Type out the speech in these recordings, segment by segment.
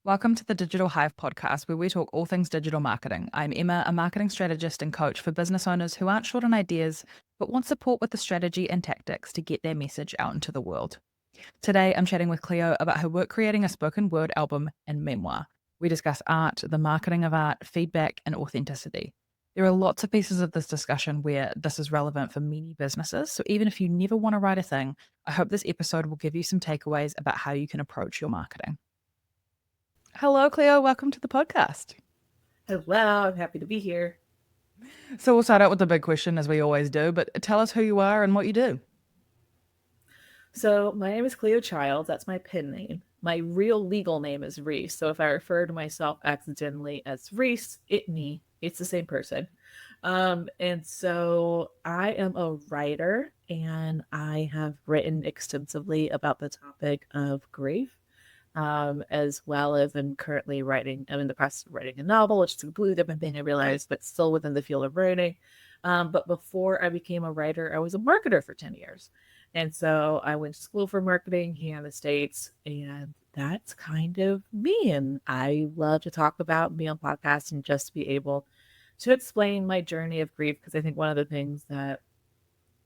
Welcome to the Digital Hive podcast, where we talk all things digital marketing. I'm Emma, a marketing strategist and coach for business owners who aren't short on ideas, but want support with the strategy and tactics to get their message out into the world. Today, I'm chatting with Cleo about her work creating a spoken word album and memoir. We discuss art, the marketing of art, feedback, and authenticity. There are lots of pieces of this discussion where this is relevant for many businesses. So even if you never want to write a thing, I hope this episode will give you some takeaways about how you can approach your marketing. Hello, Cleo. Welcome to the podcast. Hello, I'm happy to be here. So we'll start out with the big question, as we always do, but tell us who you are and what you do. So, my name is Cleo Child. That's my pen name. My real legal name is Reese. So, if I refer to myself accidentally as Reese, it's the same person. And so I am a writer and I have written extensively about the topic of grief. As well as I'm in the process of writing a novel, which is a completely different thing I realized, but still within the field of writing. But before I became a writer, I was a marketer for 10 years. And so I went to school for marketing here in the States, and that's kind of me. And I love to talk about me on podcasts and just be able to explain my journey of grief, because I think one of the things that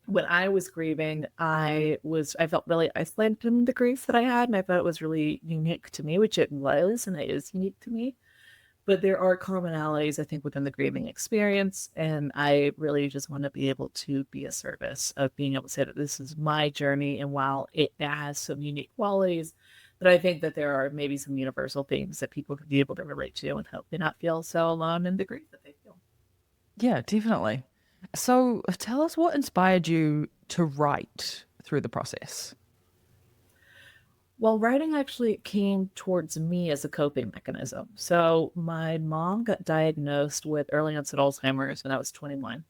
when I was grieving, I felt really isolated from the grief that I had, and I thought it was really unique to me, which it was, and it is unique to me. But there are commonalities, I think, within the grieving experience, and I really just want to be able to be a service of being able to say that this is my journey, and while it has some unique qualities, that I think that there are maybe some universal things that people could be able to relate to and help they not feel so alone in the grief that they feel. Yeah, definitely. So tell us what inspired you to write through the process. Well, writing actually came towards me as a coping mechanism. So my mom got diagnosed with early onset Alzheimer's when I was 21.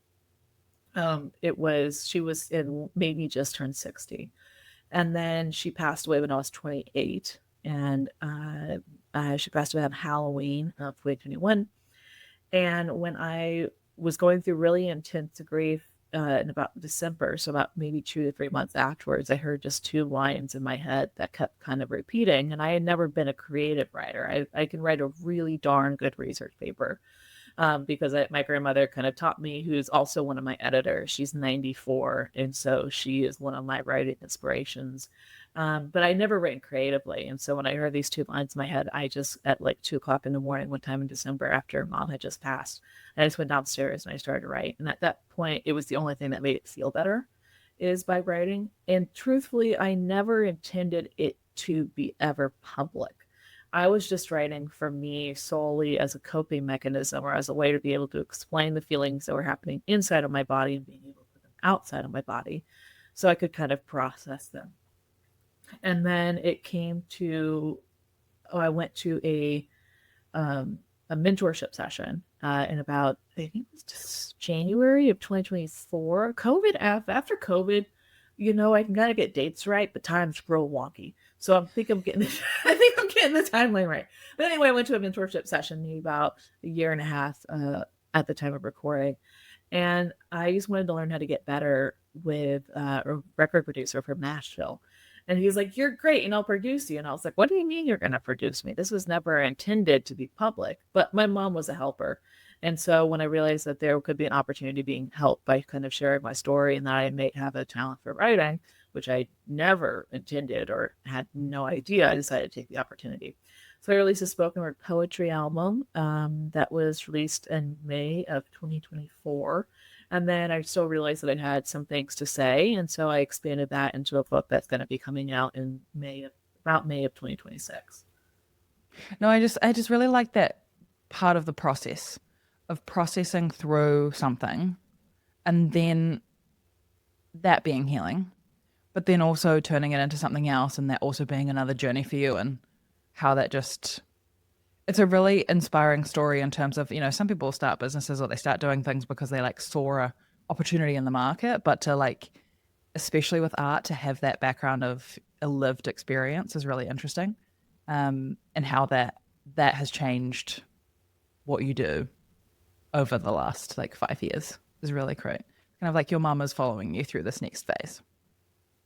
She was in maybe just turned 60. And then she passed away when I was 28. And she passed away on Halloween of 2021. And when I was going through really intense grief in about December, so about maybe 2 to 3 months afterwards, I heard just two lines in my head that kept kind of repeating. And I had never been a creative writer. I can write a really darn good research paper, because my grandmother kind of taught me, who's also one of my editors. She's 94, and so she is one of my writing inspirations. But I never written creatively. And so when I heard these two lines in my head, I just, at like 2 o'clock in the morning, one time in December after mom had just passed, I just went downstairs and I started to write. And at that point, it was the only thing that made it feel better is by writing. And truthfully, I never intended it to be ever public. I was just writing for me solely as a coping mechanism or as a way to be able to explain the feelings that were happening inside of my body and being able to put them outside of my body so I could kind of process them. And then it came to, I went to a mentorship session in about, I think it was just January of 2024. After COVID, I can kind of get dates right, but time's real wonky. So I'm getting, I think I'm getting the timeline right. But anyway, I went to a mentorship session maybe about a year and a half at the time of recording. And I just wanted to learn how to get better with a record producer from Nashville. And he's like, "You're great, and I'll produce you." And I was like, "What do you mean you're going to produce me? This was never intended to be public." But my mom was a helper. And so when I realized that there could be an opportunity being helped by kind of sharing my story and that I may have a talent for writing, which I never intended or had no idea, I decided to take the opportunity. So I released a spoken word poetry album that was released in May of 2024. And then I still realized that I had some things to say. And so I expanded that into a book that's going to be coming out in about May of 2026. No, I just really like that part of the process of processing through something and then that being healing, but then also turning it into something else and that also being another journey for you and how that just it's a really inspiring story in terms of, some people start businesses or they start doing things because they like saw a opportunity in the market, but to like, especially with art, to have that background of a lived experience is really interesting. And how that has changed what you do over the last like 5 years is really great. Kind of like your mum is following you through this next phase.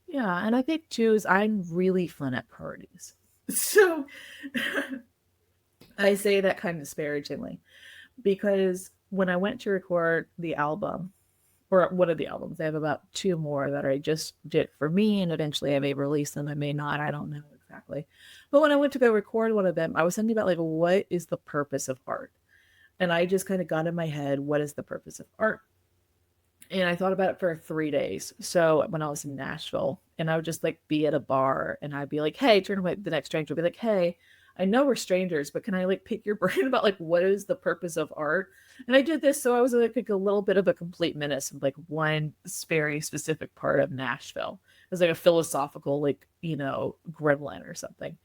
Yeah. And I think too is I'm really fun at parties. So I say that kind of disparagingly because when I went to record the album, or one of the albums, I have about two more that I just did for me, and eventually I may release them, I may not, I don't know exactly. But when I went to go record one of them, I was thinking about like, what is the purpose of art? And I just kind of got in my head, what is the purpose of art? And I thought about it for 3 days. So when I was in Nashville, and I would just like be at a bar, and I'd be like, "Hey," turn away the next stranger would be like, "Hey, I know we're strangers, but can I like pick your brain about like what is the purpose of art?" And I did this, so I was like a little bit of a complete menace of like one very specific part of Nashville. It was like a philosophical, like gremlin or something.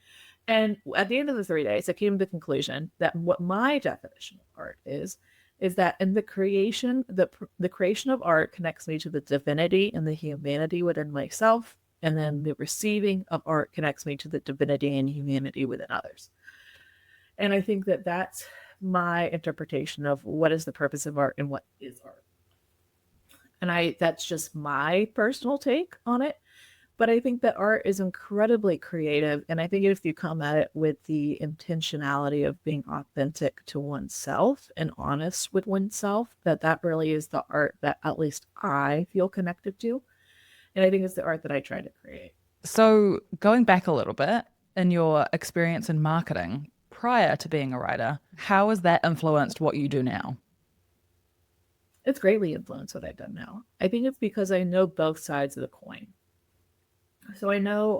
And at the end of the 3 days, I came to the conclusion that what my definition of art is that in the creation of art connects me to the divinity and the humanity within myself, and then the receiving of art connects me to the divinity and humanity within others. And I think that that's my interpretation of what is the purpose of art and what is art. And I that's just my personal take on it. But I think that art is incredibly creative. And I think if you come at it with the intentionality of being authentic to oneself and honest with oneself, that really is the art that at least I feel connected to. And I think it's the art that I try to create. So, going back a little bit in your experience in marketing prior to being a writer, how has that influenced what you do now? It's greatly influenced what I've done now. I think it's because I know both sides of the coin. So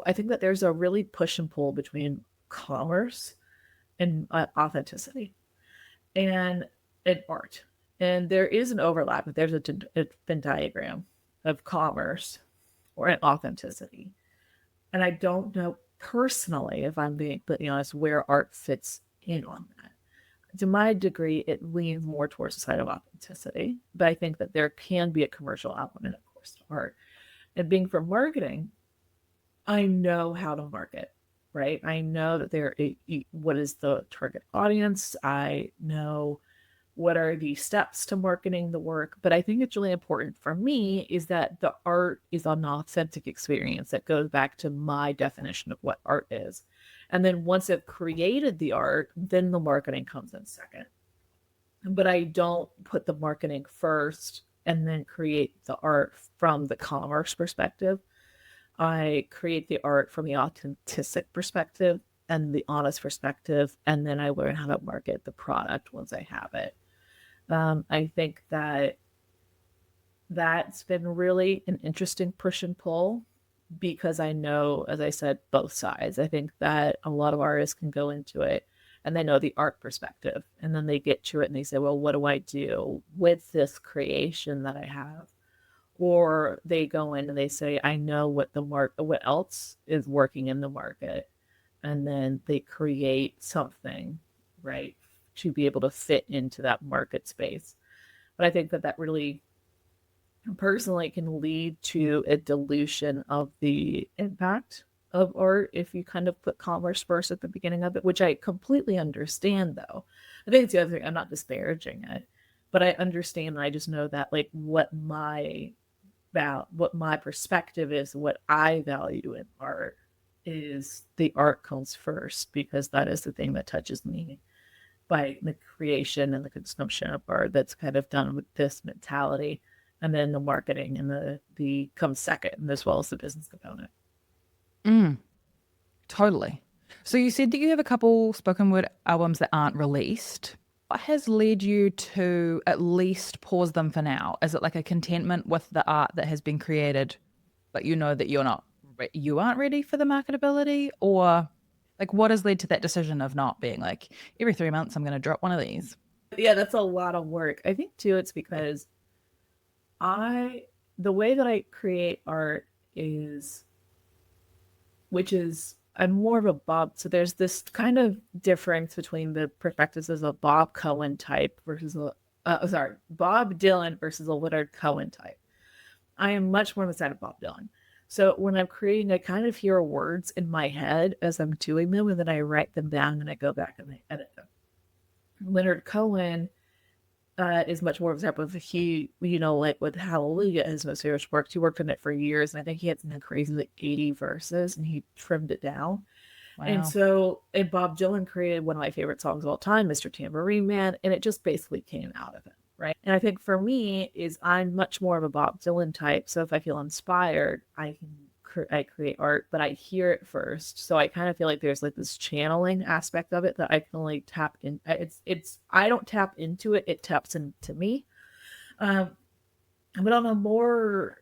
I think that there's a really push and pull between commerce and authenticity and art. And there is an overlap. There's a Venn diagram of commerce or an authenticity. And I don't know personally, if I'm being completely honest, where art fits in on that. To my degree, it leans more towards the side of authenticity. But I think that there can be a commercial element, of course, to art. And being from marketing, I know how to market, right? I know that what is the target audience. I know what are the steps to marketing the work. But I think it's really important for me is that the art is an authentic experience that goes back to my definition of what art is. And then once I've created the art, then the marketing comes in second. But I don't put the marketing first and then create the art from the commerce perspective. I create the art from the authentic perspective and the honest perspective, and then I learn how to market the product once I have it. I think that that's been really an interesting push and pull because I know, as I said, both sides. I think that a lot of artists can go into it and they know the art perspective, and then they get to it and they say, well, what do I do with this creation that I have? Or they go in and they say, I know what else is working in the market, and then they create something, right, to be able to fit into that market space. But I think that that really personally can lead to a dilution of the impact of art if you kind of put commerce first at the beginning of it, which I completely understand though. I think it's the other thing, I'm not disparaging it, but I understand, and I just know that like what my perspective is, what I value in art is the art comes first because that is the thing that touches me by the creation and the consumption of art that's kind of done with this mentality. And then the marketing and the comes second, as well as the business component. Mm, totally. So you said that you have a couple spoken word albums that aren't released. What has led you to at least pause them for now? Is it like a contentment with the art that has been created, but you know that you aren't ready for the marketability, or like what has led to that decision of not being like every 3 months I'm going to drop one of these? Yeah, that's a lot of work. I think too, it's because I the way that I create art is which is I'm more of a Bob. So there's this kind of difference between the perspectives as a Bob Cohen type versus Bob Dylan versus a Leonard Cohen type. I am much more on the side of Bob Dylan. So when I'm creating, I kind of hear words in my head as I'm doing them, and then I write them down and I go back and I edit them. Leonard Cohen is much more of a type of like with Hallelujah, his most famous work. He worked on it for years, and I think he had something crazy like 80 verses, and he trimmed it down. And Wow. so, and Bob Dylan created one of my favorite songs of all time, Mr. Tambourine Man, and it just basically came out of it, right? And I think for me is I'm much more of a Bob Dylan type. So if I feel inspired, I create art, but I hear it first. So I kind of feel like there's like this channeling aspect of it that I can only tap in. It's I don't tap into it; it taps into me. Um, but on a more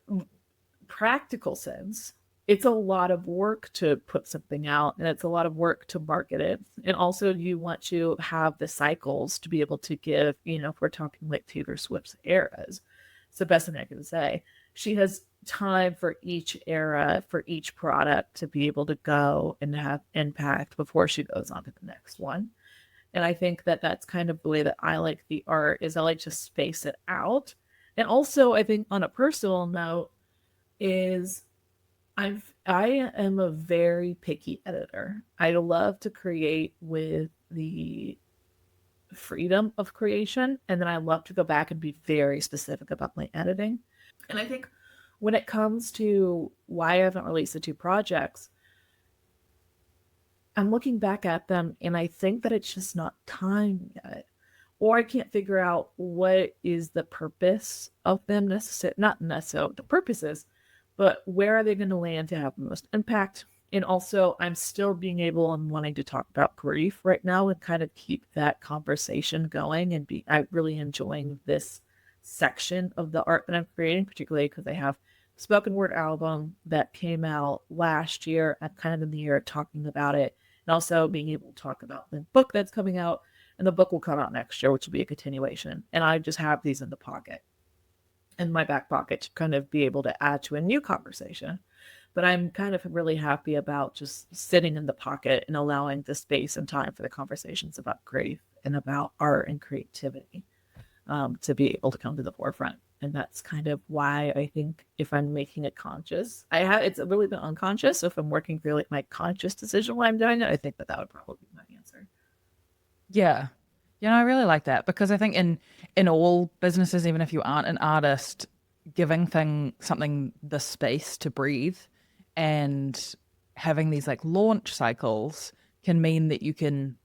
practical sense, it's a lot of work to put something out and it's a lot of work to market it. And also, you want to have the cycles to be able to give, if we're talking like Taylor Swift's eras, it's the best thing I can say. She has time for each era, for each product to be able to go and have impact before she goes on to the next one. And I think that that's kind of the way that I like the art is I like to space it out. And also, I think on a personal note, is I am a very picky editor. I love to create with the freedom of creation, and then I love to go back and be very specific about my editing. And I think when it comes to why I haven't released the two projects, I'm looking back at them and I think that it's just not time yet. Or I can't figure out what is the purpose of them necessarily, not necessarily the purposes, but where are they going to land to have the most impact? And also, I'm still being able and wanting to talk about grief right now and kind of keep that conversation going. And I'm really enjoying this section of the art that I'm creating, particularly because I have a spoken word album that came out last year. I'm kind of in the year talking about it, and also being able to talk about the book that's coming out, and the book will come out next year, which will be a continuation. And I just have these in the pocket, in my back pocket, to kind of be able to add to a new conversation. But I'm kind of really happy about just sitting in the pocket and allowing the space and time for the conversations about grief and about art and creativity to be able to come to the forefront. And that's kind of why I think if I'm making it conscious, it's really been unconscious. So if I'm working through like my conscious decision while I'm doing it, I think that that would probably be my answer. Yeah. I really like that because I think in all businesses, even if you aren't an artist, giving something the space to breathe and having these like launch cycles can mean that you can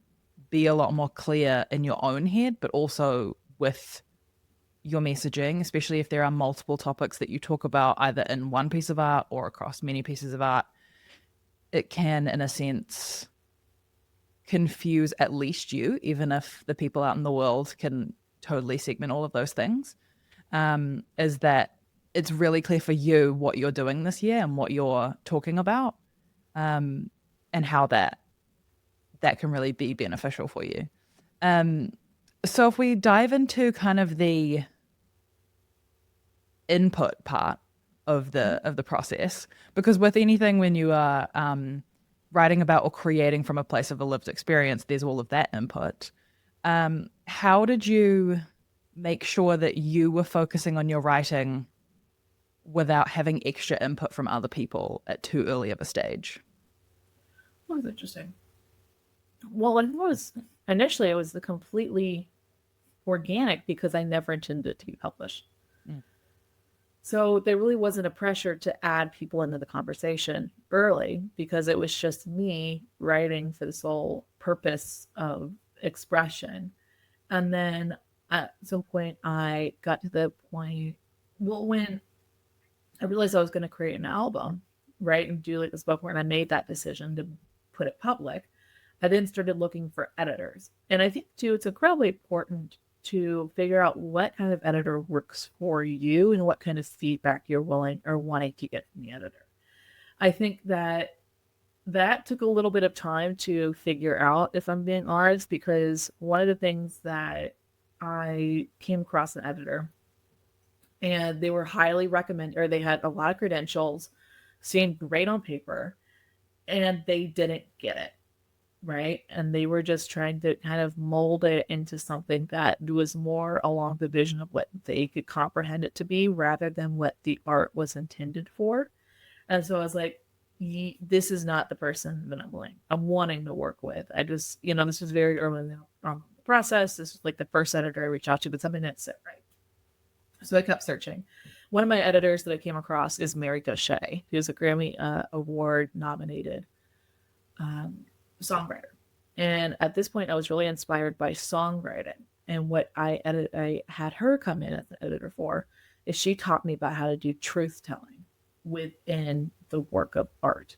be a lot more clear in your own head, but also with your messaging, especially if there are multiple topics that you talk about either in one piece of art or across many pieces of art. It can, in a sense, confuse at least you, even if the people out in the world can totally segment all of those things. Is that it's really clear for you what you're doing this year and what you're talking about, um, and how that can really be beneficial for you. Um, so if we dive into kind of the input part of the process, because with anything when you are writing about or creating from a place of a lived experience, there's all of that input. How did you make sure that you were focusing on your writing without having extra input from other people at too early of a stage? That was interesting. Well, it was initially it was the completely organic because I never intended it to be published. Mm. So there really wasn't a pressure to add people into the conversation early because it was just me writing for the sole purpose of expression. And then at some point, I got to the point, well, when I realized I was going to create an album, right, and do like this book where I made that decision to put it public, I then started looking for editors. And I think, too, it's incredibly important to figure out what kind of editor works for you and what kind of feedback you're willing or wanting to get from the editor. I think that that took a little bit of time to figure out, if I'm being honest, because one of the things that I came across an editor and they were highly recommended, or they had a lot of credentials, seemed great on paper, and they didn't get it right? And they were just trying to kind of mold it into something that was more along the vision of what they could comprehend it to be rather than what the art was intended for. And so I was like, this is not the person that I'm wanting to work with. I just, this was very early in the process. This was like the first editor I reached out to, but something didn't sit right. So I kept searching. One of my editors that I came across is Mary Gaucher, who's a Grammy Award nominated songwriter. And at this point, I was really inspired by songwriting. And what I had her come in as the editor for is she taught me about how to do truth telling within the work of art.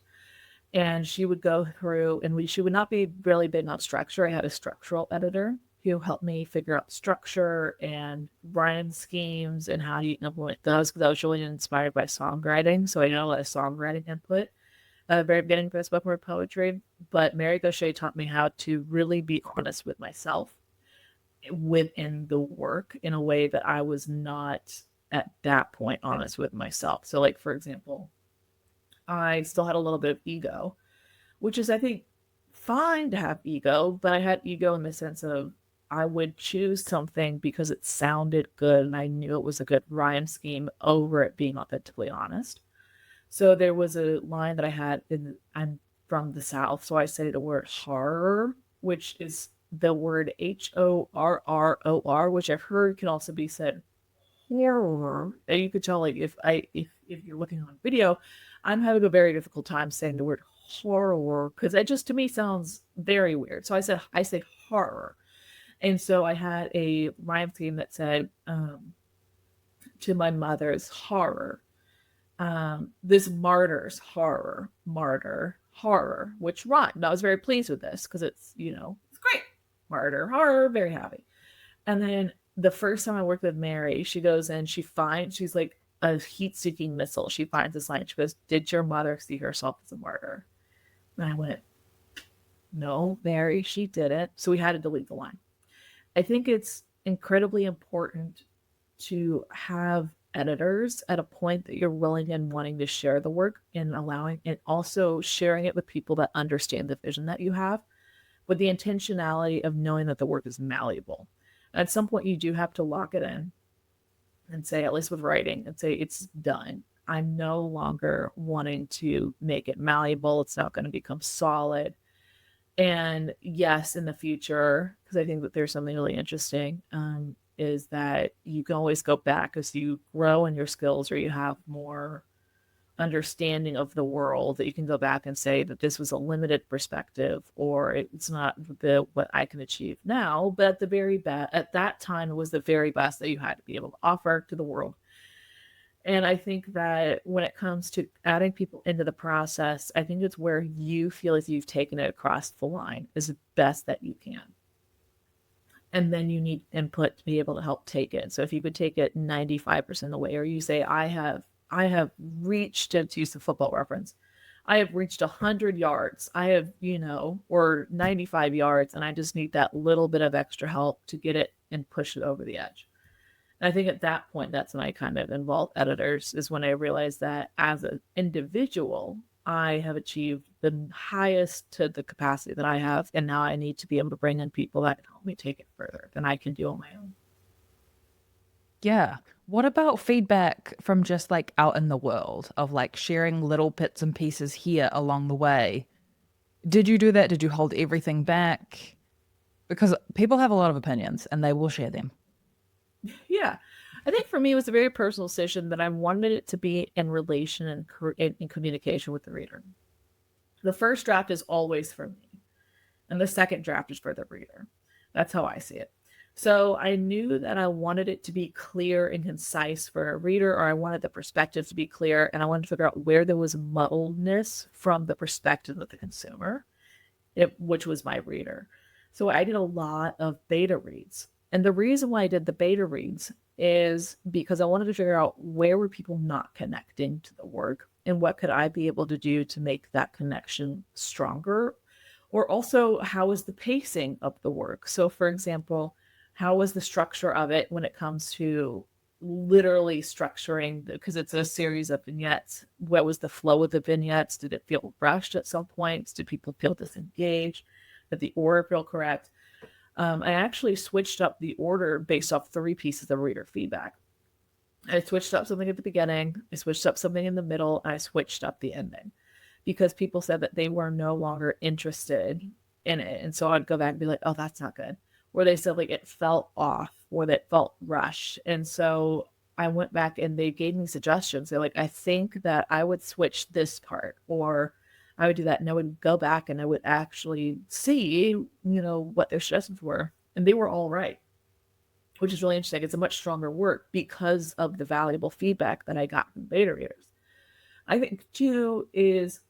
And she would go through, and she would not be really big on structure. I had a structural editor who helped me figure out structure and rhyme schemes and how you implement those, because I was really inspired by songwriting. So I know a lot of songwriting input very beginning for this book word poetry. But Mary Gaucher taught me how to really be honest with myself within the work in a way that I was not at that point honest with myself. So, like, for example, I still had a little bit of ego, which is, I think, fine to have ego, but I had ego in the sense of I would choose something because it sounded good and I knew it was a good rhyme scheme over it being authentically honest. So there was a line that I had in I'm from the South, so I said the word horror, which is the word HORROR, which I've heard can also be said horror. And you could tell, like, if you're looking on video, I'm having a very difficult time saying the word horror because it just to me sounds very weird. So I say horror. And so I had a rhyme scheme that said to my mother's horror, this martyr's horror, martyr, horror, which rhymed. I was very pleased with this because it's great. Martyr, horror, very happy. And then the first time I worked with Mary, she goes in, she's like a heat seeking missile. She finds this line. She goes, "Did your mother see herself as a martyr?" And I went, "No, Mary, she didn't." So we had to delete the line. I think it's incredibly important to have editors at a point that you're willing and wanting to share the work and allowing and also sharing it with people that understand the vision that you have with the intentionality of knowing that the work is malleable. At some point, you do have to lock it in and say, at least with writing, and say, it's done. I'm no longer wanting to make it malleable. It's not going to become solid. And yes, in the future, because I think that there's something really interesting, is that you can always go back as you grow in your skills or you have more understanding of the world that you can go back and say that this was a limited perspective or it's not what I can achieve now, but at the very best at that time it was the very best that you had to be able to offer to the world. And I think that when it comes to adding people into the process, I think it's where you feel as you've taken it across the line is the best that you can. And then you need input to be able to help take it. So if you could take it 95% of the way, or you say, I have reached, to use the football reference, I have reached 100 yards. I have, or 95 yards, and I just need that little bit of extra help to get it and push it over the edge. And I think at that point, that's when I kind of involve editors, is when I realized that as an individual, I have achieved the highest to the capacity that I have. And now I need to be able to bring in people that can help me take it further than I can do on my own. Yeah. What about feedback from just like out in the world of like sharing little bits and pieces here along the way? Did you do that? Did you hold everything back? Because people have a lot of opinions and they will share them. Yeah. I think for me, it was a very personal decision that I wanted it to be in relation and in communication with the reader. The first draft is always for me, and the second draft is for the reader. That's how I see it. So I knew that I wanted it to be clear and concise for a reader, or I wanted the perspective to be clear, and I wanted to figure out where there was muddledness from the perspective of the consumer, which was my reader. So I did a lot of beta reads. And the reason why I did the beta reads is because I wanted to figure out where were people not connecting to the work and what could I be able to do to make that connection stronger, or also how is the pacing of the work. So for example, how was the structure of it when it comes to literally structuring, because it's a series of vignettes. What was the flow of the vignettes? Did it feel rushed at some points? Did people feel disengaged? Did the order feel correct? I actually switched up the order based off 3 pieces of reader feedback. I switched up something at the beginning, I switched up something in the middle, and I switched up the ending because people said that they were no longer interested in it. And so I'd go back and be like, oh, that's not good. Where they said like it felt off, or that it felt rushed. And so I went back and they gave me suggestions. They're like, I think that I would switch this part, or I would do that, and I would go back and I would actually see, what their suggestions were. And they were all right, which is really interesting. It's a much stronger work because of the valuable feedback that I got from beta readers. I think too is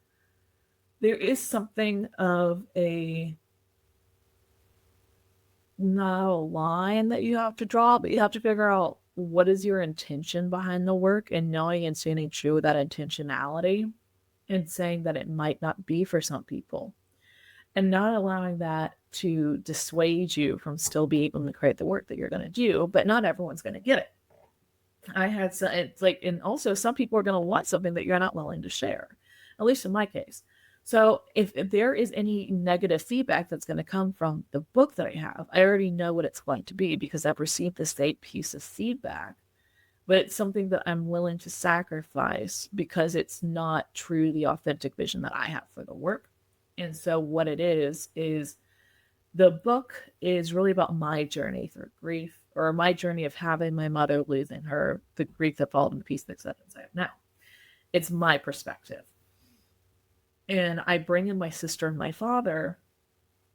there is something of a not a line that you have to draw, but you have to figure out what is your intention behind the work, and knowing and staying true with that intentionality and saying that it might not be for some people, and not allowing that to dissuade you from still being able to create the work that you're going to do. But not everyone's going to get it. I had some, it's like, and also some people are going to want something that you're not willing to share, at least in my case. So if there is any negative feedback that's going to come from the book that I have, I already know what it's going to be because I've received the same piece of feedback. But it's something that I'm willing to sacrifice because it's not true the authentic vision that I have for the work. And so what it is the book is really about my journey through grief, or my journey of having my mother, losing her, the grief that followed, and the peace and acceptance I have now. It's my perspective. And I bring in my sister and my father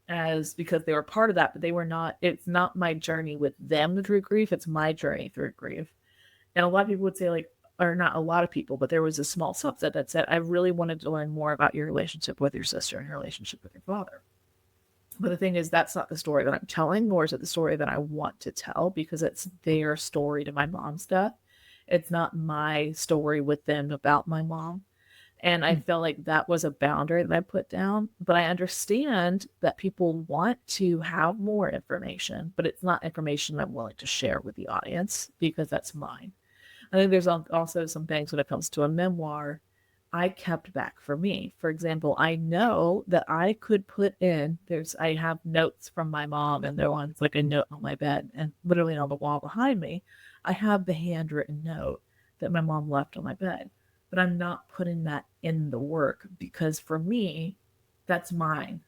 as because they were part of that, but they were not, it's not my journey with them through grief, it's my journey through grief. And a lot of people would say, like, or not a lot of people, but there was a small subset that said, I really wanted to learn more about your relationship with your sister and your relationship with your father. But the thing is, that's not the story that I'm telling, nor is it the story that I want to tell, because it's their story to my mom's death. It's not my story with them about my mom. And I felt like that was a boundary that I put down. But I understand that people want to have more information, but it's not information I'm willing to share with the audience because that's mine. I think there's also some things when it comes to a memoir I kept back for me. For example, I know that I could put in, I have notes from my mom, and there one's like a note on my bed, and literally on the wall behind me, I have the handwritten note that my mom left on my bed. But I'm not putting that in the work because for me, that's mine.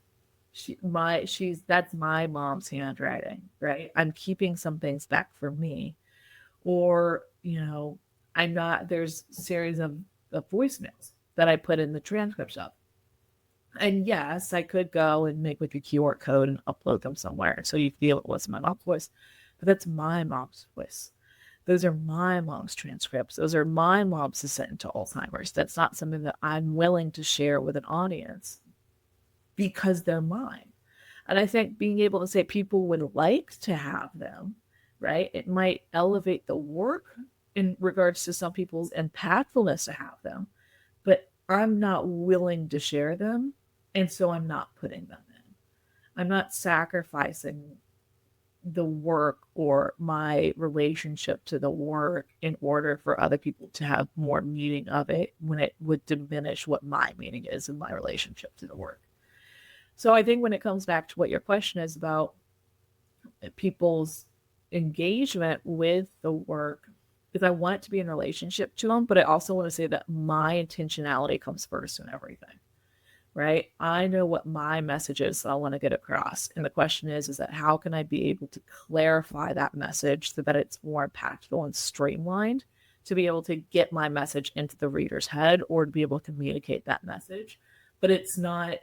That's my mom's handwriting, right? I'm keeping some things back for me. Or, I'm not, there's a series of voicemails that I put in the transcripts of. And yes, I could go and make like a QR code and upload them somewhere so you feel it was my mom's voice, but that's my mom's voice. Those are my mom's transcripts. Those are my mom's descent into Alzheimer's. That's not something that I'm willing to share with an audience because they're mine. And I think being able to say people would like to have them, right? It might elevate the work in regards to some people's impactfulness to have them, but I'm not willing to share them. And so I'm not putting them in. I'm not sacrificing the work or my relationship to the work in order for other people to have more meaning of it when it would diminish what my meaning is in my relationship to the work. So I think when it comes back to what your question is about people's engagement with the work, is I want it to be in relationship to them, but I also want to say that my intentionality comes first in everything. Right? I know what my message is that I want to get across. And the question is that how can I be able to clarify that message so that it's more impactful and streamlined to be able to get my message into the reader's head or to be able to communicate that message. But it's not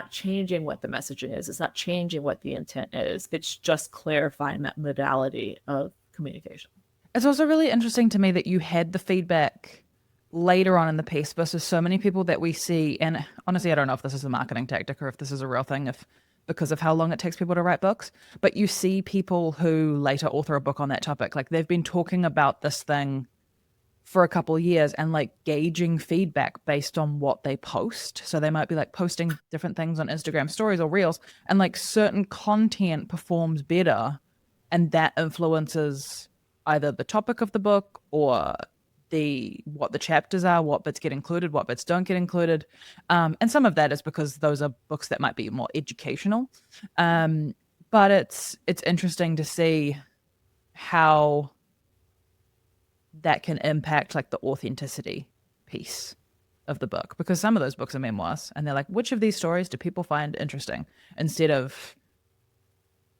changing what the message is. It's not changing what the intent is. It's just clarifying that modality of communication. It's also really interesting to me that you had the feedback later on in the piece versus so many people that we see. And honestly, I don't know if this is a marketing tactic or if this is a real thing, if because of how long it takes people to write books. But you see people who later author a book on that topic, like they've been talking about this thing for a couple of years and like gauging feedback based on what they post. So they might be like posting different things on Instagram stories or reels, and like certain content performs better, and that influences either the topic of the book or what the chapters are, what bits get included, what bits don't get included, and some of that is because those are books that might be more educational. But it's interesting to see how that can impact like the authenticity piece of the book, because some of those books are memoirs and they're like, which of these stories do people find interesting, instead of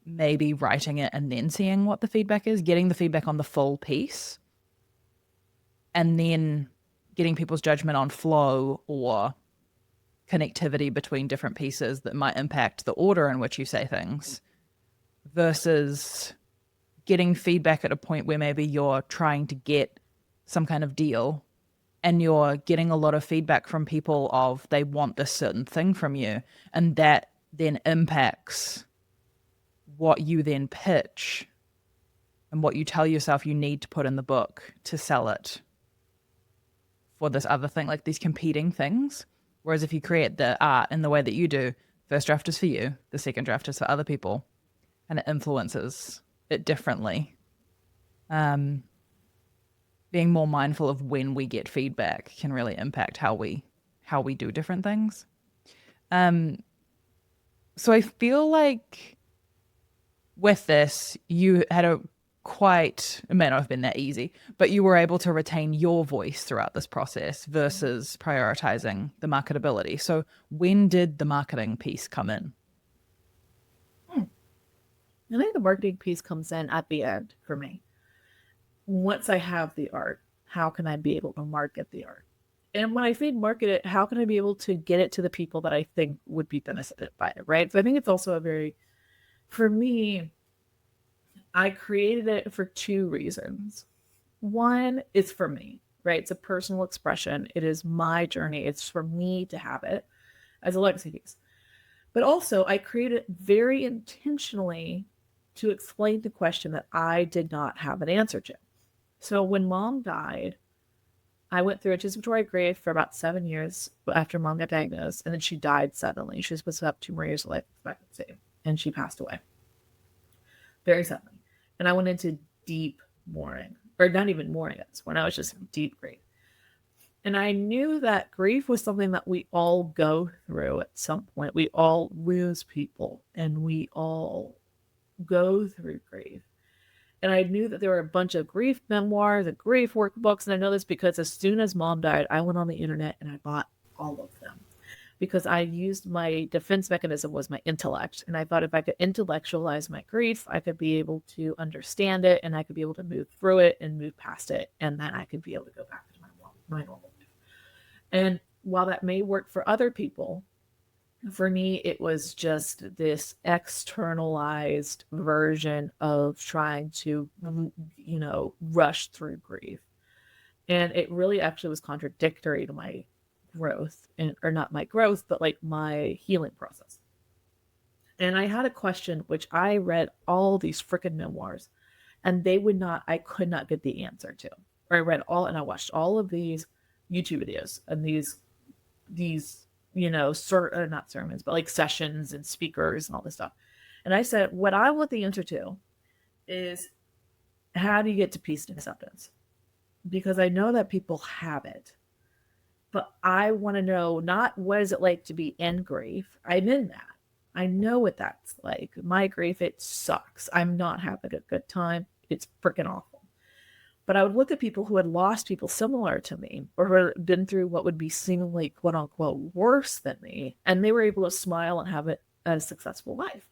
maybe writing it and then seeing what the feedback is, getting the feedback on the full piece and then getting people's judgment on flow or connectivity between different pieces that might impact the order in which you say things, versus getting feedback at a point where maybe you're trying to get some kind of deal and you're getting a lot of feedback from people of they want this certain thing from you, and that then impacts what you then pitch and what you tell yourself you need to put in the book to sell it for this other thing, like these competing things. Whereas if you create the art in the way that you do, first draft is for you, the second draft is for other people, and it influences it differently. Being more mindful of when we get feedback can really impact how we do different things. So I feel like with this, you had a quite, it may not have been that easy, but you were able to retain your voice throughout this process versus prioritizing the marketability. So when did the marketing piece come in? I think the marketing piece comes in at the end for me. Once I have the art, how can I be able to market the art? And when I say market it, how can I be able to get it to the people that I think would be benefited by it, right? So I think it's also a very, for me, I created it for two reasons. One is for me, right? It's a personal expression. It is my journey. It's for me to have it as a legacy piece. But also, I created it very intentionally to explain the question that I did not have an answer to. So when mom died, I went through anticipatory grief for about 7 years after mom got diagnosed, and then she died suddenly. She was supposed to have 2 more years of life expectancy, and she passed away very suddenly. And I went into deep mourning, or not even mourning at this point. I was just in deep grief. And I knew that grief was something that we all go through at some point. We all lose people, and we all go through grief. And I knew that there were a bunch of grief memoirs and grief workbooks. And I know this because as soon as mom died, I went on the internet and I bought all of them because I used my defense mechanism was my intellect. And I thought if I could intellectualize my grief, I could be able to understand it and I could be able to move through it and move past it. And then I could be able to go back to my normal life. And while that may work for other people, for me, it was just this externalized version of trying to, rush through grief. And it really actually was contradictory to my growth, or not my growth, but like my healing process. And I had a question, which I read all these freaking memoirs, and I could not get the answer to. Or I read all, and I watched all of these YouTube videos and these not sermons, but like sessions and speakers and all this stuff. And I said, what I want the answer to is how do you get to peace and acceptance? Because I know that people have it, but I want to know not what is it like to be in grief. I'm in that. I know what that's like. My grief, it sucks. I'm not having a good time. It's freaking awful. But I would look at people who had lost people similar to me or who had been through what would be seemingly quote unquote worse than me. And they were able to smile and have a successful life.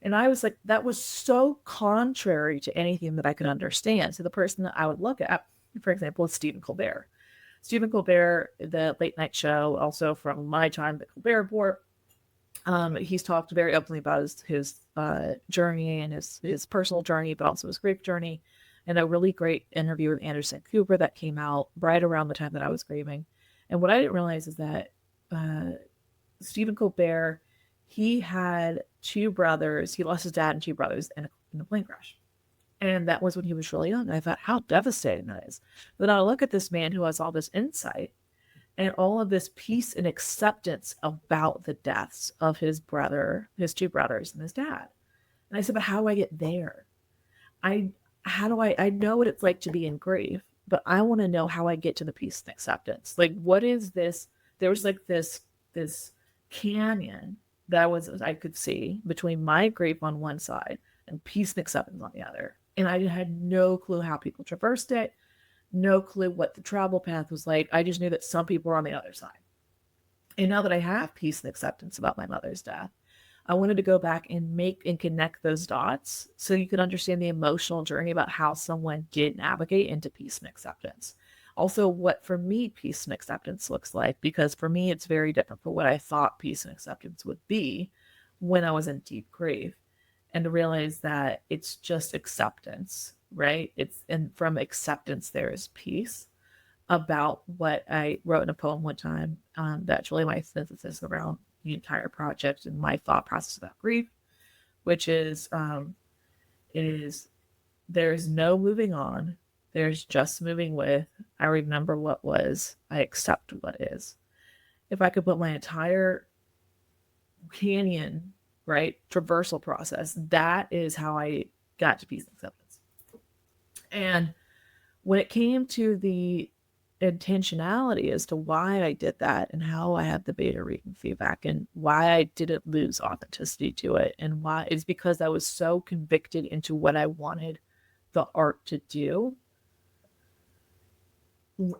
And I was like, that was so contrary to anything that I could understand. So the person that I would look at, for example, is Stephen Colbert. Stephen Colbert, the late night show, also from my time, the Colbert Report. He's talked very openly about his journey and his personal journey, but also his grief journey. And a really great interview with Anderson Cooper that came out right around the time that I was grieving. And what I didn't realize is that Stephen Colbert, he had 2 brothers. He lost his dad and 2 brothers in a plane crash. And that was when he was really young. And I thought, how devastating that is. But then I look at this man who has all this insight and all of this peace and acceptance about the deaths of his 2 brothers and his dad. And I said, but how do I get there? I know what it's like to be in grief, but I want to know how I get to the peace and acceptance. Like, what is this? There was like this canyon that I could see between my grief on one side and peace and acceptance on the other. And I had no clue how people traversed it, no clue what the travel path was like. I just knew that some people were on the other side. And now that I have peace and acceptance about my mother's death, I wanted to go back and make and connect those dots so you could understand the emotional journey about how someone did navigate into peace and acceptance. also what for me peace and acceptance looks like, because for me it's very different from what I thought peace and acceptance would be when I was in deep grief, and to realize that it's just acceptance, right? It's, and from acceptance there is peace. About what I wrote in a poem one time, that's really my synthesis around the entire project and my thought process about grief, which is it is there's no moving on. There's just moving with. I remember what was. I accept what is. If I could put my entire canyon, right, traversal process, that is how I got to peace and acceptance. And when it came to the intentionality as to why I did that and how I had the beta reading feedback and why I didn't lose authenticity to it, and why it's because I was so convicted into what I wanted the art to do.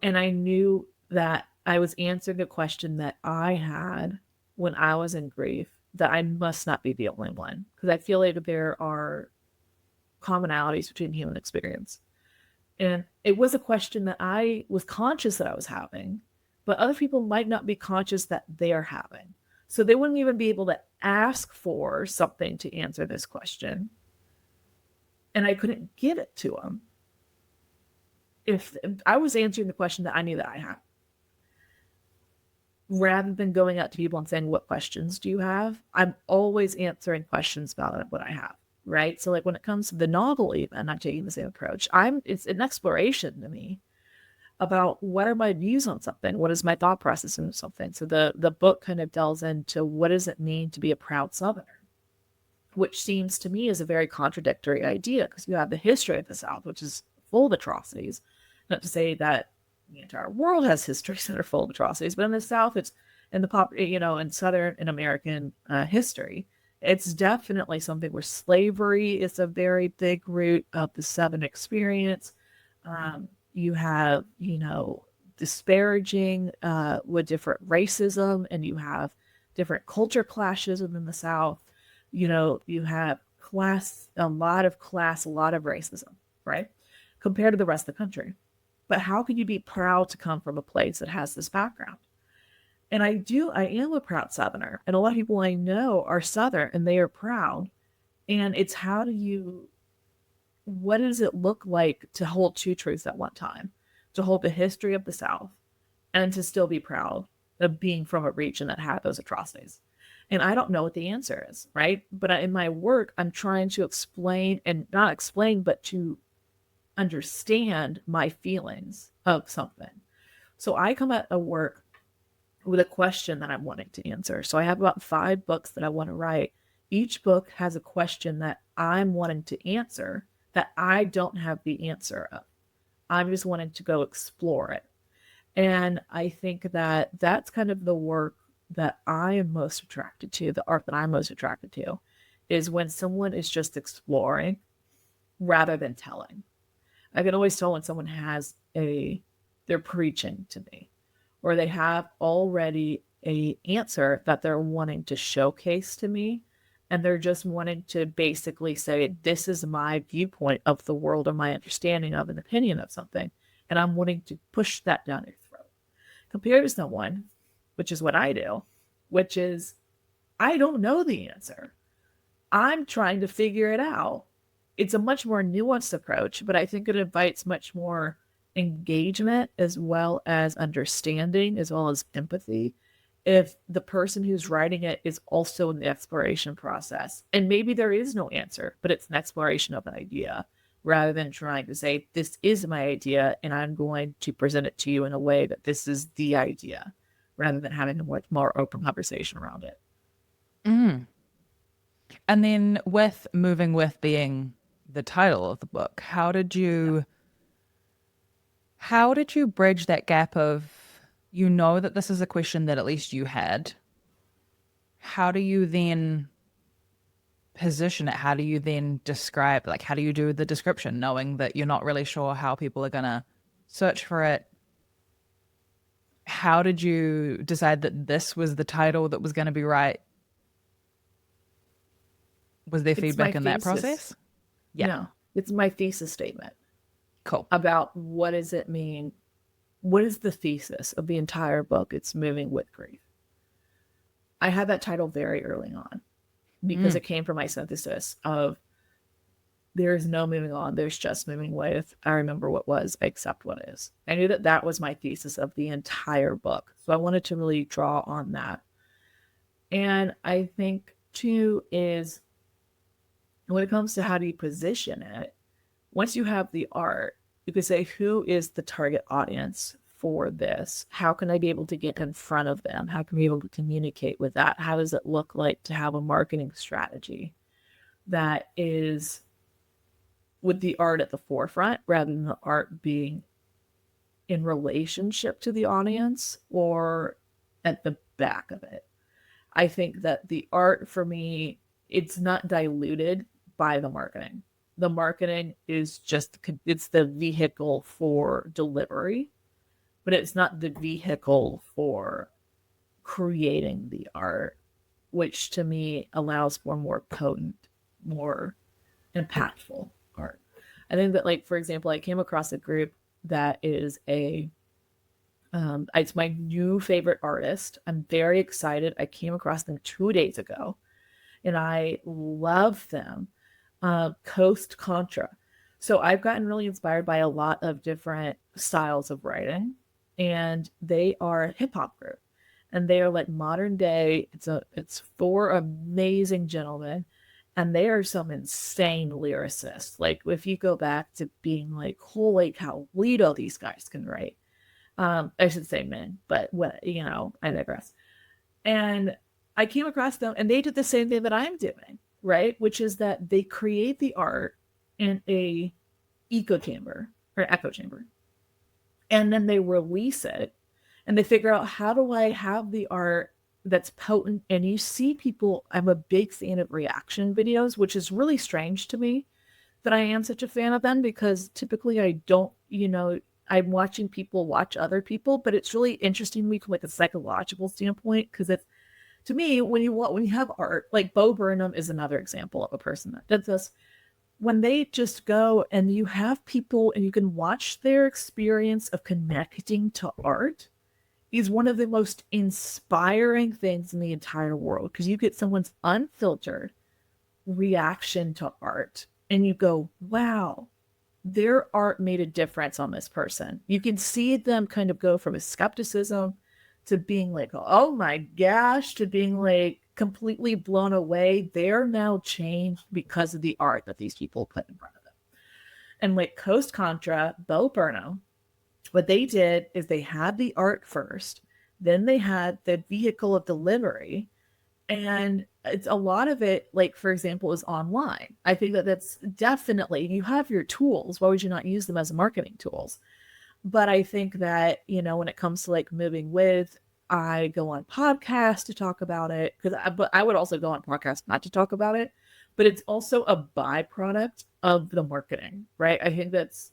And I knew that I was answering a question that I had when I was in grief, that I must not be the only one. Because I feel like there are commonalities between human experience. And it was a question that I was conscious that I was having, but other people might not be conscious that they're having. So they wouldn't even be able to ask for something to answer this question. And I couldn't give it to them if I was answering the question that I knew that I had, rather than going out to people and saying, what questions do you have? I'm always answering questions about what I have. Right. So like when it comes to the novel, even I'm taking the same approach. It's an exploration to me about what are my views on something? What is my thought process on something? So the book kind of delves into what does it mean to be a proud Southerner, which seems to me is a very contradictory idea, because you have the history of the South, which is full of atrocities. Not to say that the entire world has histories that are full of atrocities, but in the South, it's in the pop, in Southern and American history, it's definitely something where slavery is a very big root of the Southern experience. You have, disparaging with different racism, and you have different culture clashes within the South. You have class, a lot of class, a lot of racism, right? Compared to the rest of the country. But how can you be proud to come from a place that has this background? And I am a proud Southerner. And a lot of people I know are Southern and they are proud. And it's what does it look like to hold two truths at one time? To hold the history of the South and to still be proud of being from a region that had those atrocities. And I don't know what the answer is, right? But in my work, I'm trying to explain, and not explain, but to understand my feelings of something. So I come at a work with a question that I'm wanting to answer. So I have about 5 books that I want to write. Each book has a question that I'm wanting to answer that I don't have the answer of. I'm just wanting to go explore it. And I think that that's kind of the work that I am most attracted to, the art that I'm most attracted to, is when someone is just exploring rather than telling. I can always tell when someone they're preaching to me, or they have already a answer that they're wanting to showcase to me, and they're just wanting to basically say, this is my viewpoint of the world, or my understanding of an opinion of something, and I'm wanting to push that down your throat. Compared to someone, which is what I do, which is, I don't know the answer. I'm trying to figure it out. It's a much more nuanced approach, but I think it invites much more engagement as well as understanding, as well as empathy, if the person who's writing it is also in the exploration process. And maybe there is no answer, but it's an exploration of an idea, rather than trying to say, this is my idea and I'm going to present it to you in a way that this is the idea, rather than having a much more open conversation around it. Mm. And then with moving with being the title of the book, Yeah. how did you bridge that gap of, that this is a question that at least you had. How do you then position it? How do you then describe, like, how do you do the description, knowing that you're not really sure how people are going to search for it? How did you decide that this was the title that was going to be right? Was there It's my feedback in that thesis. process? Yeah. No, it's my thesis statement Cool. about what does it mean what is the thesis of the entire book? It's moving with grief. I had that title very early on because Mm. it came from my synthesis of there is no moving on, there's just moving with. I remember what was, I accept what is. I knew that that was my thesis of the entire book. So I wanted to really draw on that. And I think, too, is when it comes to how do you position it, once you have the art, you could say, who is the target audience for this? How can I be able to get in front of them? How can we be able to communicate with that? How does it look like to have a marketing strategy that is with the art at the forefront rather than the art being in relationship to the audience or at the back of it? I think that the art for me, it's not diluted by the marketing. The marketing is just, it's the vehicle for delivery, but it's not the vehicle for creating the art, which to me allows for more potent, more impactful art. I think that, like, for example, I came across a group that is it's my new favorite artist. I'm very excited. I came across them 2 days ago and I love them. Coast Contra. So I've gotten really inspired by a lot of different styles of writing, and they are a hip hop group, and they are like modern day. It's four amazing gentlemen, and they are some insane lyricists. Like if you go back to being like, holy cow, Lido, these guys can write. I should say men, but what I digress. And I came across them and they did the same thing that I'm doing, right? Which is that they create the art in a echo chamber or echo chamber. And then they release it and they figure out, how do I have the art that's potent? And you see people, I'm a big fan of reaction videos, which is really strange to me that I am such a fan of them, because typically I don't, I'm watching people watch other people, but it's really interesting to me from like a psychological standpoint, because it's, to me, when you have art, like Bo Burnham is another example of a person that did this. When they just go and you have people and you can watch their experience of connecting to art, is one of the most inspiring things in the entire world, because you get someone's unfiltered reaction to art and you go, wow, their art made a difference on this person. You can see them kind of go from a skepticism to being like, oh my gosh, to being like completely blown away. They're now changed because of the art that these people put in front of them. And like Coast Contra, Bo Burnham, what they did is they had the art first, then they had the vehicle of delivery, and it's a lot of it, like for example, is online. I think that that's definitely, you have your tools, why would you not use them as marketing tools? But I think that, when it comes to like moving with, I go on podcasts to talk about it, but I would also go on podcasts not to talk about it, but it's also a byproduct of the marketing, right? I think that's,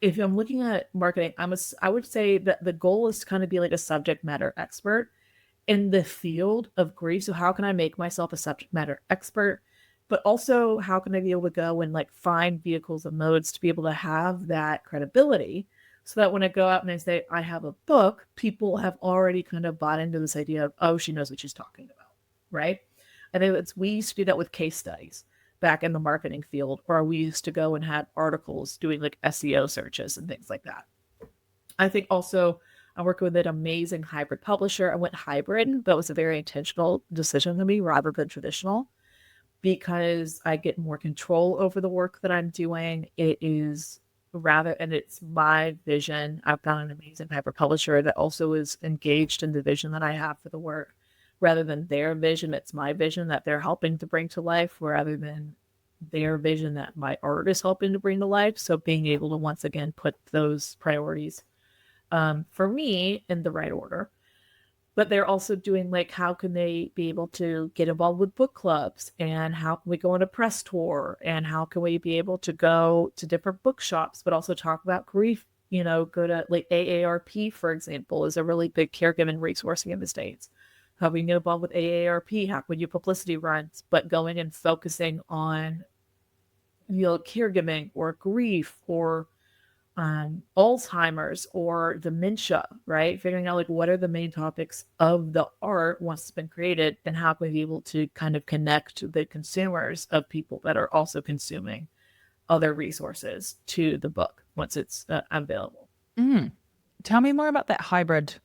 if I'm looking at marketing, I would say that the goal is to kind of be like a subject matter expert in the field of grief. So how can I make myself a subject matter expert? But also, how can I be able to go and like find vehicles and modes to be able to have that credibility, so that when I go out and I say I have a book, people have already kind of bought into this idea of, oh, she knows what she's talking about, right? I think we used to do that with case studies back in the marketing field, or we used to go and had articles doing like SEO searches and things like that. I think also I work with an amazing hybrid publisher. I went hybrid, but it was a very intentional decision to me rather than traditional, because I get more control over the work that I'm doing. It is rather, and it's my vision. I've found an amazing hybrid publisher that also is engaged in the vision that I have for the work. Rather than their vision, it's my vision that they're helping to bring to life, rather than their vision that my art is helping to bring to life. So being able to once again put those priorities for me in the right order. But they're also doing like, how can they be able to get involved with book clubs, and how can we go on a press tour, and how can we be able to go to different bookshops, but also talk about grief. Go to like AARP, for example, is a really big caregiving resource here in the States. How we get involved with AARP, how can we do publicity runs, but going and focusing on caregiving or grief or Alzheimer's or dementia, right? Figuring out like what are the main topics of the art once it's been created, and how can we be able to kind of connect the consumers of people that are also consuming other resources to the book once it's available. Mm. Tell me more about that hybrid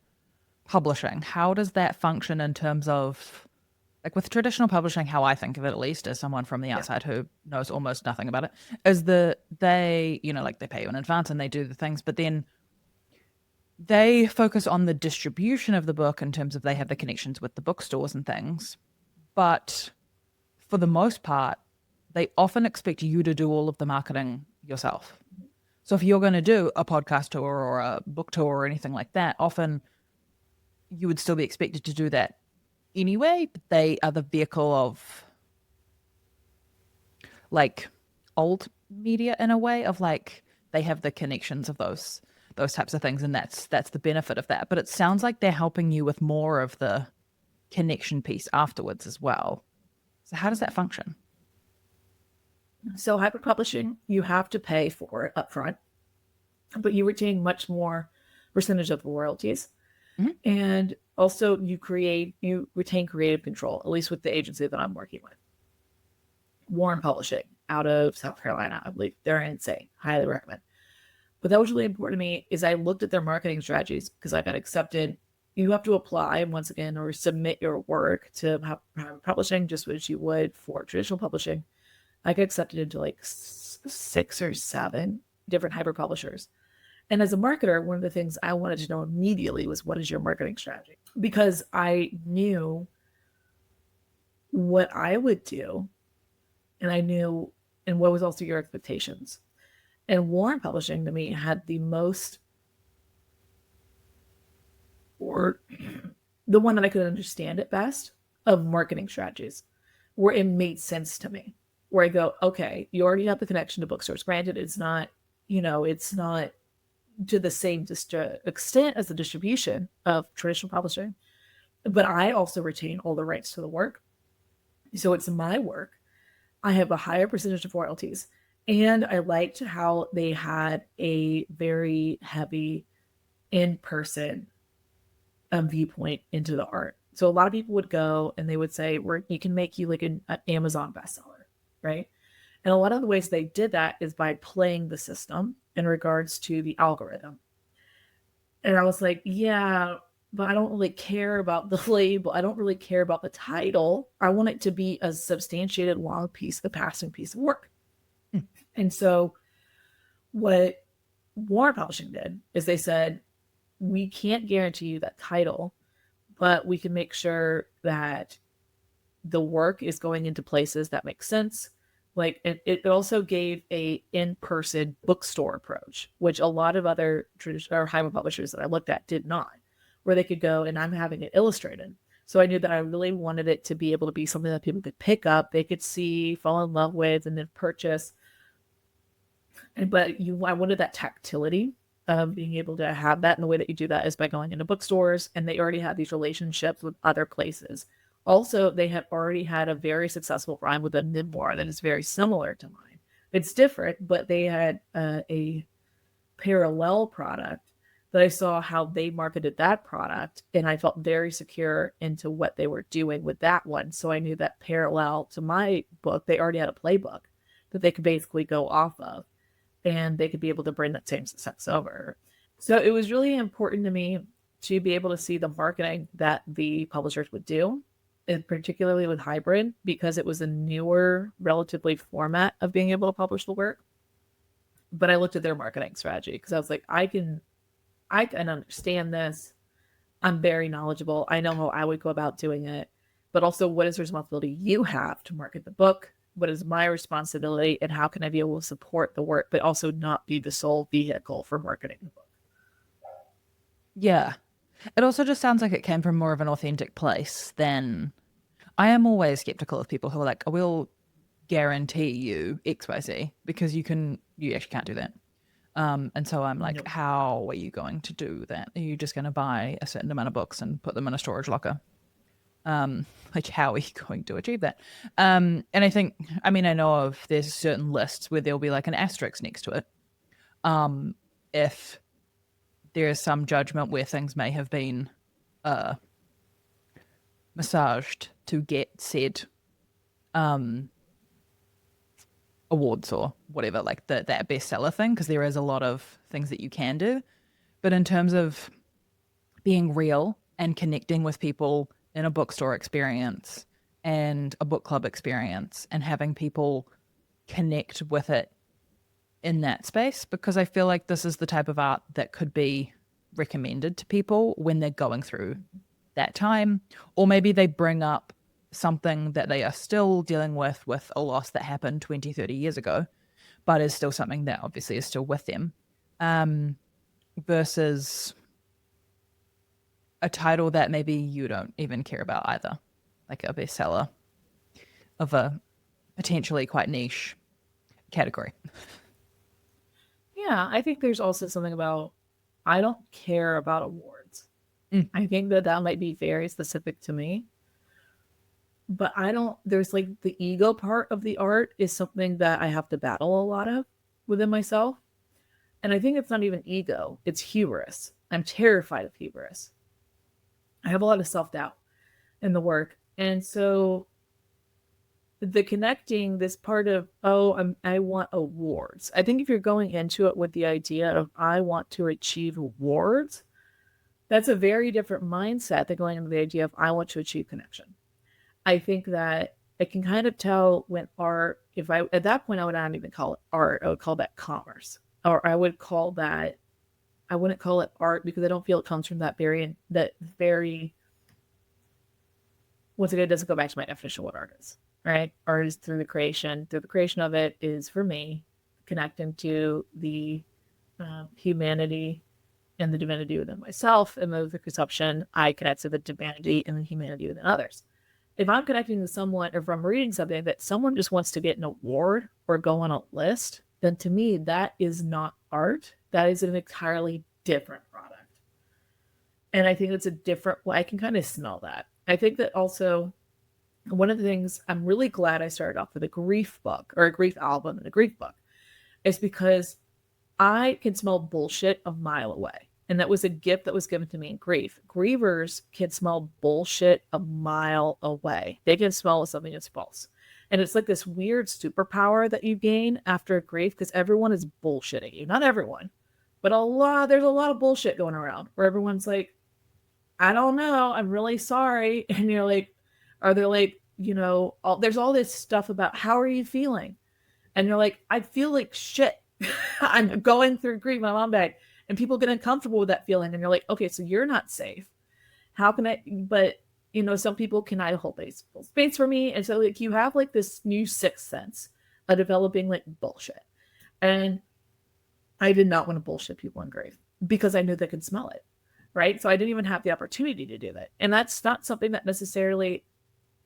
publishing. How does that function in terms of, like, with traditional publishing, how I think of it, at least as someone from the Yeah. outside who knows almost nothing about it, is they, like, they pay you in advance and they do the things, but then they focus on the distribution of the book in terms of they have the connections with the bookstores and things. But for the most part, they often expect you to do all of the marketing yourself. So if you're going to do a podcast tour or a book tour or anything like that, often you would still be expected to do that anyway. But they are the vehicle of, like, old media in a way, of like they have the connections of those types of things, and that's the benefit of that. But it sounds like they're helping you with more of the connection piece afterwards as well. So how does that function? So hybrid publishing, you have to pay for it upfront, but you retain much more percentage of the royalties. Mhm. And also you retain creative control, at least with the agency that I'm working with. Warren Publishing out of South Carolina, I believe. They're insane. Highly recommend. But that was really important to me is I looked at their marketing strategies because I got accepted. You have to apply once again or submit your work to private publishing just as you would for traditional publishing. I got accepted into like 6 or 7 different hybrid publishers. And as a marketer, one of the things I wanted to know immediately was what is your marketing strategy? Because I knew what I would do and I knew and what was also your expectations. And Warren Publishing to me had the most, or the one that I could understand it best, of marketing strategies where it made sense to me. Where I go, okay, you already have the connection to bookstores. Granted, it's not to the same extent as the distribution of traditional publishing, but I also retain all the rights to the work. So it's my work. I have a higher percentage of royalties. And I liked how they had a very heavy in person viewpoint into the art. So a lot of people would go and they would say, "You can make you like an Amazon bestseller," right? And a lot of the ways they did that is by playing the system in regards to the algorithm. And I was like, yeah, but I don't really care about the label. I don't really care about the title. I want it to be a substantiated long piece, a passing piece of work. And so what Warren Publishing did is they said, we can't guarantee you that title, but we can make sure that the work is going into places that make sense. Like it also gave a in-person bookstore approach, which a lot of other traditional or hybrid publishers that I looked at did not, where they could go and I'm having it illustrated. So I knew that I really wanted it to be able to be something that people could pick up, they could see, fall in love with, and then purchase. But I wanted that tactility of being able to have that. And the way that you do that is by going into bookstores, and they already had these relationships with other places. Also, they have already had a very successful run with a memoir that is very similar to mine. It's different, but they had a parallel product that I saw how they marketed that product, and I felt very secure into what they were doing with that one. So I knew that parallel to my book, they already had a playbook that they could basically go off of, and they could be able to bring that same success over. So it was really important to me to be able to see the marketing that the publishers would do, and particularly with hybrid, because it was a newer, relatively format of being able to publish the work. But I looked at their marketing strategy because I was like, I can understand this. I'm very knowledgeable. I know how I would go about doing it. But also, what is the responsibility you have to market the book? What is my responsibility? And how can I be able to support the work, but also not be the sole vehicle for marketing the book? Yeah. It also just sounds like it came from more of an authentic place than, I am always skeptical of people who are like, I will guarantee you XYZ, because you actually can't do that. And so I'm like, No. how are you going to do that? Are you just going to buy a certain amount of books and put them in a storage locker? Like, how are you going to achieve that? And I think, I mean, I know of there's certain lists where there'll be like an asterisk next to it. if there is some judgment where things may have been uh, massaged to get said um, awards or whatever, like that bestseller thing, because there is a lot of things that you can do. But in terms of being real and connecting with people in a bookstore experience and a book club experience and having people connect with it in that space, because I feel like this is the type of art that could be recommended to people when they're going through that time, or maybe they bring up something that they are still dealing with a loss that happened 20, 30 years ago, but is still something that obviously is still with them, um, versus a title that maybe you don't even care about either, like a bestseller of a potentially quite niche category. Yeah, I think there's also something about I don't care about awards. Mm. I think that that might be very specific to me, but I don't, there's like the ego part of the art is something that I have to battle a lot of within myself. And I think it's not even ego, it's hubris. I'm terrified of hubris. I have a lot of self doubt in the work. And so the connecting this part of, oh, I want awards. I think if you're going into it with the idea of, I want to achieve awards, that's a very different mindset than going into the idea of, I want to achieve connection. I think that I can kind of tell when art, if I, at that point, I would not even call it art. I would call that commerce. Or I would call that, I wouldn't call it art because I don't feel it comes from that very, once again, it doesn't go back to my definition of what art is, right? Art is through the creation. Through the creation of it is for me connecting to the humanity and the divinity within myself. And with the consumption, I connect to the divinity and the humanity within others. If I'm connecting to someone, or if I'm reading something that someone just wants to get an award or go on a list, then to me, that is not art. That is an entirely different product. And I think it's a different, well, I can kind of smell that. I think that also one of the things I'm really glad I started off with a grief book or a grief album and a grief book is because I can smell bullshit a mile away. And that was a gift that was given to me in grief. Grievers can smell bullshit a mile away. They can smell if something is false. And it's like this weird superpower that you gain after grief because everyone is bullshitting you. Not everyone, but there's a lot of bullshit going around where everyone's like, I don't know, I'm really sorry. And you're like, are they like, there's all this stuff about how are you feeling? And you're like, I feel like shit. I'm going through grief, my mom died, and people get uncomfortable with that feeling. And you're like, okay, so you're not safe. How can I? But some people can I hold space for me, and so like you have like this new sixth sense of developing like bullshit. And I did not want to bullshit people in grief because I knew they could smell it, right? So I didn't even have the opportunity to do that, and that's not something that necessarily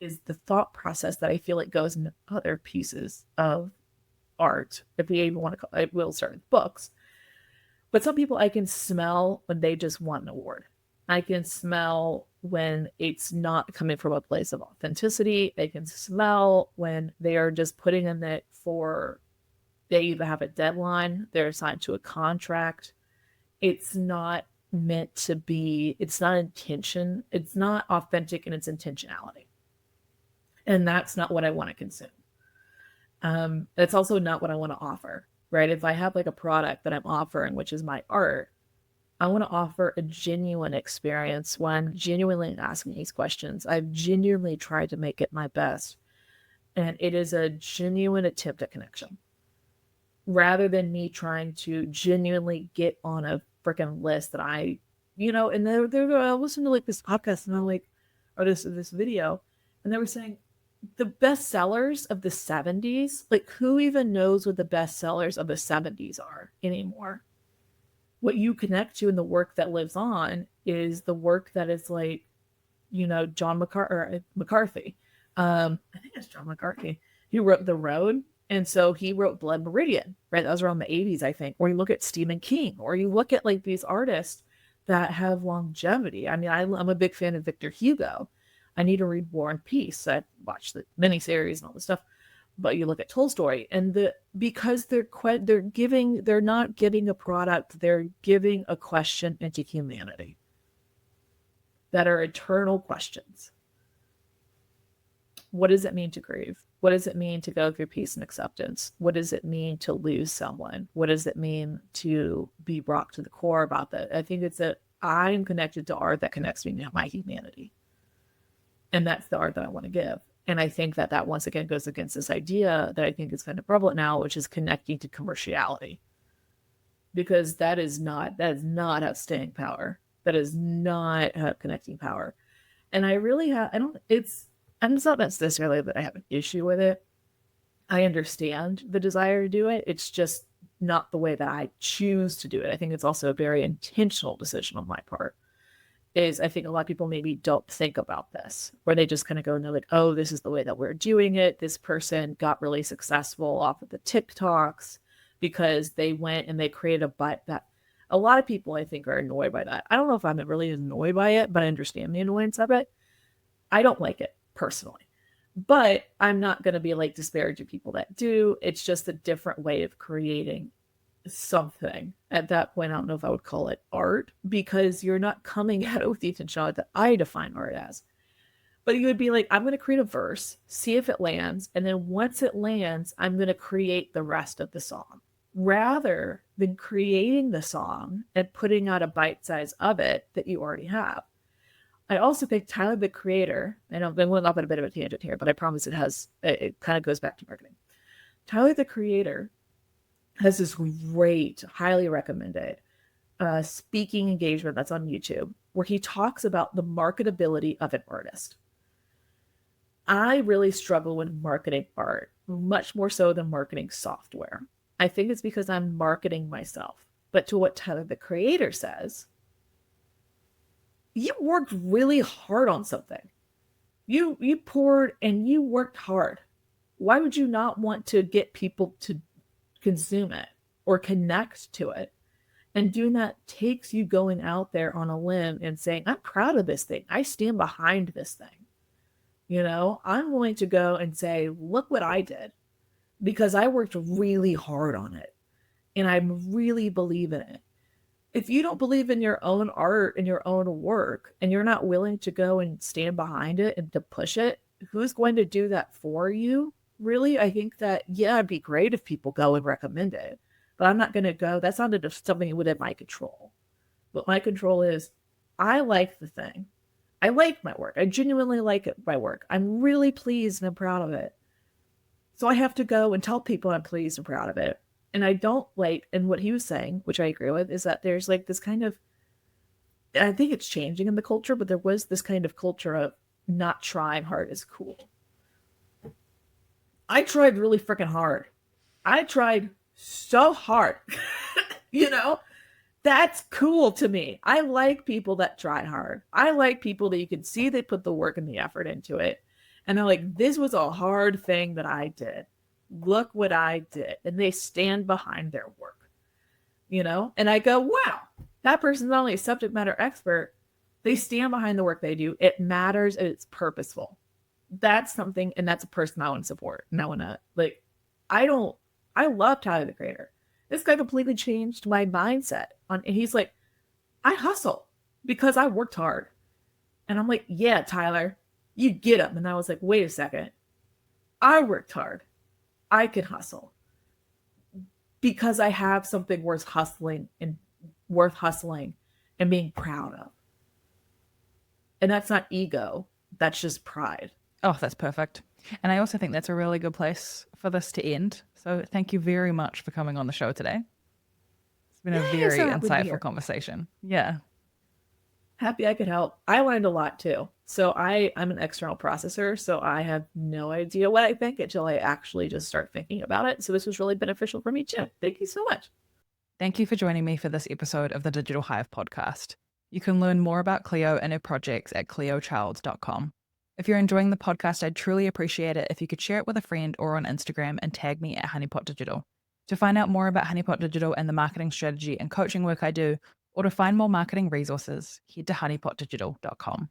is the thought process that I feel like goes into other pieces of art, if we even want to call it. I will start with books, but some people I can smell when they just want an award. I can smell when it's not coming from a place of authenticity. I can smell when they are just putting in it for, they either have a deadline, they're assigned to a contract. It's not meant to be, it's not intention, it's not authentic in its intentionality. And that's not what I want to consume. It's also not what I want to offer, right? If I have like a product that I'm offering, which is my art, I want to offer a genuine experience when I'm genuinely asking these questions. I've genuinely tried to make it my best. And it is a genuine attempt at connection rather than me trying to genuinely get on a freaking list that and I listened to like this podcast and I'm like, or this video, and they were saying, the best sellers of the 70s, like who even knows what the best sellers of the 70s are anymore? What you connect to in the work that lives on is the work that is like, John McCarthy. I think it's John McCarthy. He wrote The Road. And so he wrote Blood Meridian, right? That was around the 80s, I think. Or you look at Stephen King, or you look at like these artists that have longevity. I mean, I'm a big fan of Victor Hugo. I need to read War and Peace. I watched the miniseries and all this stuff. But you look at Tolstoy, and because they're not giving a product, they're giving a question into humanity that are eternal questions. What does it mean to grieve? What does it mean to go through peace and acceptance? What does it mean to lose someone? What does it mean to be brought to the core about that? I think it's that I'm connected to art that connects me to my humanity. And that's the art that I want to give. And I think that once again goes against this idea that I think is kind of prevalent now, which is connecting to commerciality. Because that is not have staying power. That is not have connecting power. And I really have, it's not necessarily that I have an issue with it. I understand the desire to do it. It's just not the way that I choose to do it. I think it's also a very intentional decision on my part. I think a lot of people maybe don't think about this, where they just kind of go and they're like, oh, this is the way that we're doing it. This person got really successful off of the TikToks because they went and they created a bite that a lot of people I think are annoyed by that. I don't know if I'm really annoyed by it, but I understand the annoyance of it. I don't like it personally, but I'm not going to be like disparaging people that do. It's just a different way of creating something. At that point, I don't know if I would call it art, because you're not coming at it with the intentionality that I define art as. But you would be like, I'm going to create a verse, see if it lands, and then once it lands, I'm going to create the rest of the song, rather than creating the song and putting out a bite size of it that you already have. I also think Tyler, the Creator, I know I went off on a bit of a tangent here, but I promise it kind of goes back to marketing. Tyler, the Creator, has this great, highly recommended speaking engagement that's on YouTube, where he talks about the marketability of an artist. I really struggle with marketing art, much more so than marketing software. I think it's because I'm marketing myself. But to what Tyler, the Creator, says, you worked really hard on something. You poured and you worked hard. Why would you not want to get people to consume it or connect to it? And doing that takes you going out there on a limb and saying, I'm proud of this thing. I stand behind this thing. I'm willing to go and say, look what I did, because I worked really hard on it and I really believe in it. If you don't believe in your own art and your own work, and you're not willing to go and stand behind it and to push it, who's going to do that for you? Really, I think that, yeah, it'd be great if people go and recommend it, but I'm not going to go. That's not something within my control. What my control is, I like the thing. I like my work. I genuinely like my work. I'm really pleased and I'm proud of it. So I have to go and tell people I'm pleased and proud of it. And I don't like, and what he was saying, which I agree with, is that there's like this kind of, I think it's changing in the culture, but there was this kind of culture of not trying hard is cool. I tried really freaking hard. I tried so hard. That's cool to me. I like people that try hard. I like people that you can see they put the work and the effort into it. And they're like, this was a hard thing that I did. Look what I did. And they stand behind their work, And I go, wow, that person's not only a subject matter expert, they stand behind the work they do. It matters and it's purposeful. That's something, and that's a person I want to support. And I want to, I love Tyler, the Creator. This guy completely changed my mindset and he's like, I hustle because I worked hard. And I'm like, yeah, Tyler, you get him. And I was like, wait a second. I worked hard. I can hustle because I have something worth hustling and being proud of. And that's not ego. That's just pride. Oh, that's perfect. And I also think that's a really good place for this to end. So thank you very much for coming on the show today. It's been a very insightful conversation. Yeah. Happy I could help. I learned a lot too. So I'm an external processor, so I have no idea what I think until I actually just start thinking about it. So this was really beneficial for me too. Thank you so much. Thank you for joining me for this episode of the Digital Hive podcast. You can learn more about Cleo and her projects at cleochilds.com. If you're enjoying the podcast, I'd truly appreciate it if you could share it with a friend or on Instagram and tag me at Honeypot Digital. To find out more about Honeypot Digital and the marketing strategy and coaching work I do, or to find more marketing resources, head to honeypotdigital.com.